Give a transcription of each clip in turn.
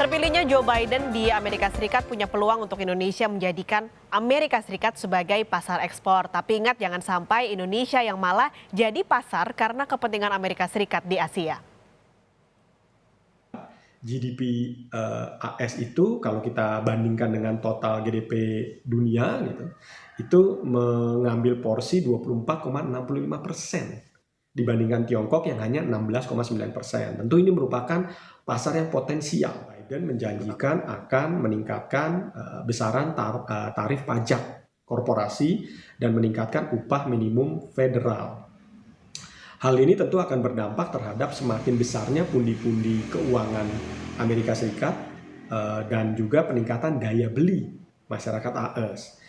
Terpilihnya Joe Biden di Amerika Serikat punya peluang untuk Indonesia menjadikan Amerika Serikat sebagai pasar ekspor. Tapi ingat jangan sampai Indonesia yang malah jadi pasar karena kepentingan Amerika Serikat di Asia. GDP AS itu kalau kita bandingkan dengan total GDP dunia gitu, itu mengambil porsi 24,65% dibandingkan Tiongkok yang hanya 16,9%. Tentu ini merupakan pasar yang potensial. Biden menjanjikan akan meningkatkan besaran tarif pajak korporasi dan meningkatkan upah minimum federal. Hal ini tentu akan berdampak terhadap semakin besarnya pundi-pundi keuangan Amerika Serikat dan juga peningkatan daya beli masyarakat AS.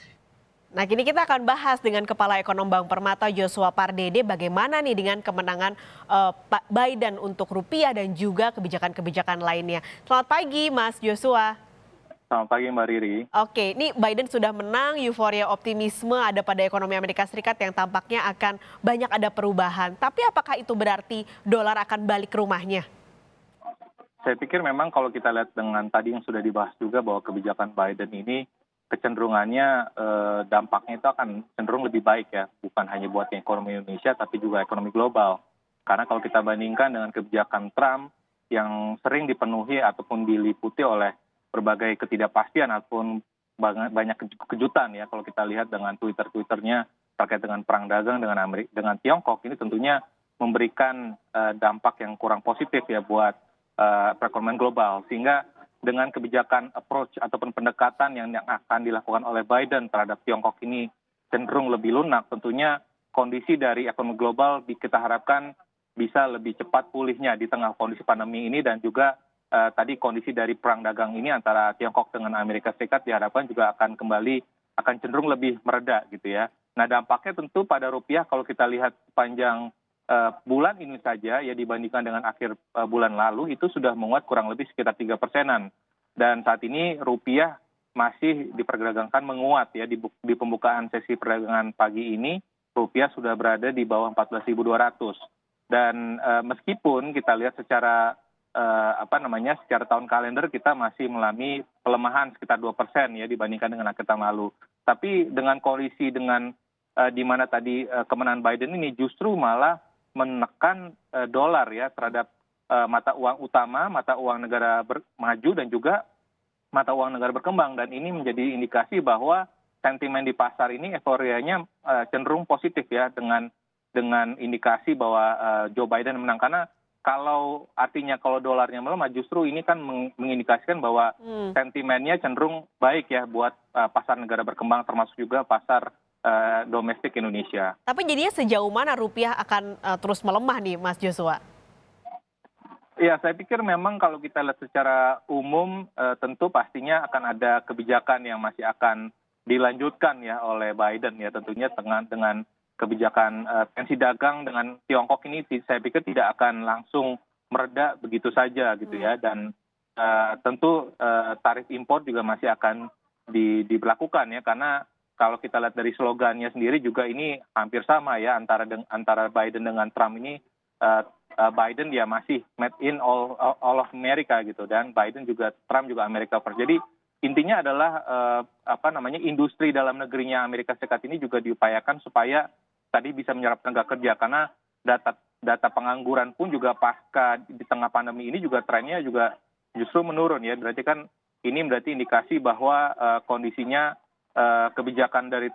Nah, kini kita akan bahas dengan Kepala Ekonom Bank Permata Joshua Pardede bagaimana nih dengan kemenangan Pak Biden untuk rupiah dan juga kebijakan-kebijakan lainnya. Selamat pagi, Mas Joshua. Selamat pagi Mbak Riri. Oke, ini Biden sudah menang, euforia optimisme ada pada ekonomi Amerika Serikat yang tampaknya akan banyak ada perubahan. Tapi apakah itu berarti dolar akan balik ke rumahnya? Saya pikir memang kalau kita lihat dengan tadi yang sudah dibahas juga bahwa kebijakan Biden ini kecenderungannya dampaknya itu akan cenderung lebih baik ya, bukan hanya buat ekonomi Indonesia tapi juga ekonomi global. Karena kalau kita bandingkan dengan kebijakan Trump yang sering dipenuhi ataupun diliputi oleh berbagai ketidakpastian ataupun banyak kejutan ya, kalau kita lihat dengan Twitternya terkait dengan perang dagang dengan Tiongkok, ini tentunya memberikan dampak yang kurang positif ya buat perekonomian global. Sehingga dengan kebijakan approach ataupun pendekatan yang akan dilakukan oleh Biden terhadap Tiongkok ini cenderung lebih lunak, tentunya kondisi dari ekonomi global kita harapkan bisa lebih cepat pulihnya di tengah kondisi pandemi ini, dan juga tadi kondisi dari perang dagang ini antara Tiongkok dengan Amerika Serikat diharapkan juga akan cenderung lebih mereda gitu ya. Nah, dampaknya tentu pada rupiah kalau kita lihat sepanjang bulan ini saja ya, dibandingkan dengan akhir bulan lalu itu sudah menguat kurang lebih sekitar 3%-an. Dan saat ini rupiah masih diperdagangan menguat ya, di pembukaan sesi perdagangan pagi ini rupiah sudah berada di bawah 14.200. Dan meskipun kita lihat secara secara tahun kalender kita masih mengalami pelemahan sekitar 2% ya dibandingkan dengan akhir tahun lalu. Tapi dengan kondisi di mana tadi kemenangan Biden ini justru malah menekan dolar ya terhadap mata uang utama, mata uang negara maju dan juga mata uang negara berkembang, dan ini menjadi indikasi bahwa sentimen di pasar ini euforianya cenderung positif ya, dengan indikasi bahwa Joe Biden menang. Karena artinya kalau dolarnya melemah, justru ini kan mengindikasikan bahwa sentimennya cenderung baik ya buat pasar negara berkembang termasuk juga pasar domestik Indonesia. Tapi jadinya sejauh mana rupiah akan terus melemah nih, Mas Joshua? Ya, saya pikir memang kalau kita lihat secara umum tentu pastinya akan ada kebijakan yang masih akan dilanjutkan ya oleh Biden ya, tentunya dengan kebijakan tensi dagang dengan Tiongkok ini saya pikir tidak akan langsung mereda begitu saja gitu ya, dan tentu tarif impor juga masih akan diberlakukan ya, karena kalau kita lihat dari slogannya sendiri juga ini hampir sama ya antara Biden dengan Trump ini. Biden ya masih made in all of America gitu, dan Trump juga America first. Jadi intinya adalah industri dalam negerinya Amerika Serikat ini juga diupayakan supaya tadi bisa menyerap tenaga kerja, karena data pengangguran pun juga pasca di tengah pandemi ini juga trennya juga justru menurun ya. Berarti indikasi bahwa kondisinya kebijakan dari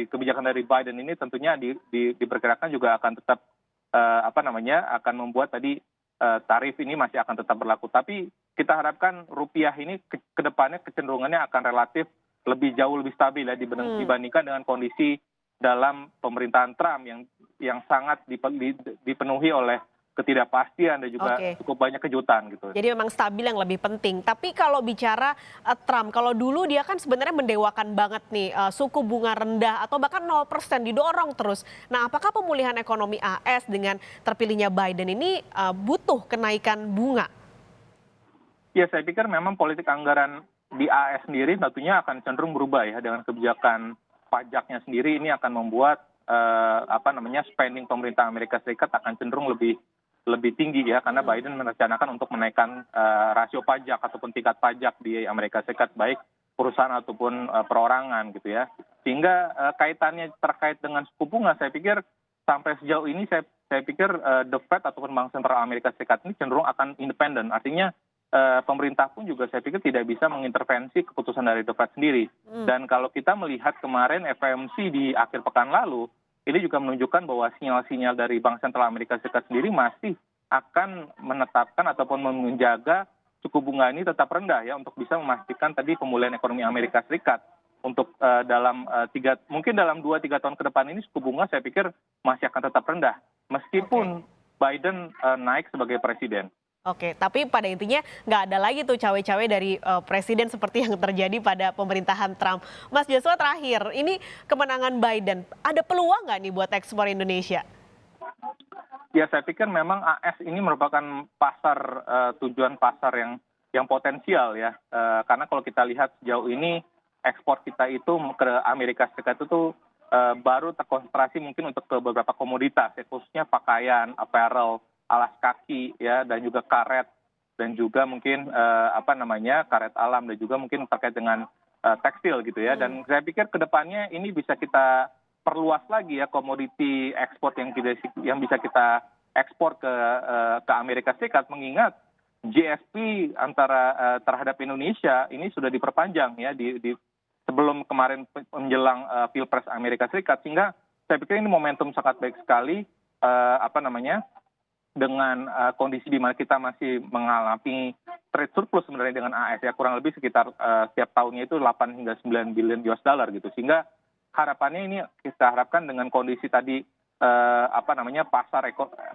kebijakan dari Biden ini tentunya diperkirakan juga akan tetap akan membuat tadi tarif ini masih akan tetap berlaku. Tapi kita harapkan rupiah ini ke depannya kecenderungannya akan relatif jauh lebih stabil ya dibandingkan dengan kondisi dalam pemerintahan Trump yang sangat dipenuhi oleh ketidakpastian dan juga cukup banyak kejutan gitu. Jadi memang stabil yang lebih penting. Tapi kalau bicara Trump, kalau dulu dia kan sebenarnya mendewakan banget nih suku bunga rendah atau bahkan 0% didorong terus. Nah, apakah pemulihan ekonomi AS dengan terpilihnya Biden ini butuh kenaikan bunga? Ya, saya pikir memang politik anggaran di AS sendiri tentunya akan cenderung berubah ya, dengan kebijakan pajaknya sendiri ini akan membuat spending pemerintah Amerika Serikat akan cenderung lebih lebih tinggi ya, karena Biden merencanakan untuk menaikkan rasio pajak ataupun tingkat pajak di Amerika Serikat, baik perusahaan ataupun perorangan gitu ya. Sehingga kaitannya terkait dengan suku bunga, saya pikir sampai sejauh ini saya pikir The Fed ataupun Bank Sentral Amerika Serikat ini cenderung akan independen. Artinya pemerintah pun juga saya pikir tidak bisa mengintervensi keputusan dari The Fed sendiri. Dan kalau kita melihat kemarin FOMC di akhir pekan lalu, ini juga menunjukkan bahwa sinyal-sinyal dari Bank Sentral Amerika Serikat sendiri masih akan menetapkan ataupun menjaga suku bunga ini tetap rendah ya, untuk bisa memastikan tadi pemulihan ekonomi Amerika Serikat. Untuk mungkin dalam 2-3 tahun ke depan ini suku bunga saya pikir masih akan tetap rendah meskipun Biden naik sebagai presiden. Oke, tapi pada intinya nggak ada lagi tuh cawe-cawe dari presiden seperti yang terjadi pada pemerintahan Trump. Mas Joshua, terakhir, ini kemenangan Biden, ada peluang nggak nih buat ekspor Indonesia? Ya, saya pikir memang AS ini merupakan tujuan pasar yang potensial ya, karena kalau kita lihat sejauh ini ekspor kita itu ke Amerika Serikat itu baru terkonsentrasi mungkin untuk ke beberapa komoditas, ya, khususnya pakaian, apparel, alas kaki ya, dan juga karet, dan juga mungkin karet alam, dan juga mungkin terkait dengan tekstil gitu ya. Dan saya pikir kedepannya ini bisa kita perluas lagi ya komoditi ekspor yang bisa kita ekspor ke Amerika Serikat, mengingat GSP terhadap Indonesia ini sudah diperpanjang ya di sebelum kemarin menjelang Pilpres Amerika Serikat, sehingga saya pikir ini momentum sangat baik sekali dengan kondisi di mana kita masih mengalami trade surplus sebenarnya dengan AS ya, kurang lebih sekitar setiap tahunnya itu 8 hingga 9 billion US dollar gitu. Sehingga harapannya ini kita harapkan dengan kondisi tadi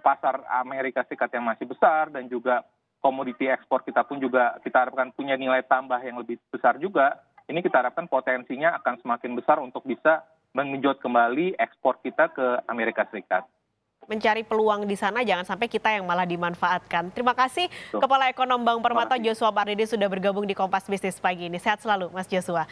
pasar Amerika Serikat yang masih besar, dan juga komoditi ekspor kita pun juga kita harapkan punya nilai tambah yang lebih besar juga. Ini kita harapkan potensinya akan semakin besar untuk bisa mengenjot kembali ekspor kita ke Amerika Serikat. Mencari peluang di sana, jangan sampai kita yang malah dimanfaatkan. Terima kasih Kepala Ekonom Bank Permata Joshua Pardede sudah bergabung di Kompas Bisnis pagi ini. Sehat selalu Mas Joshua.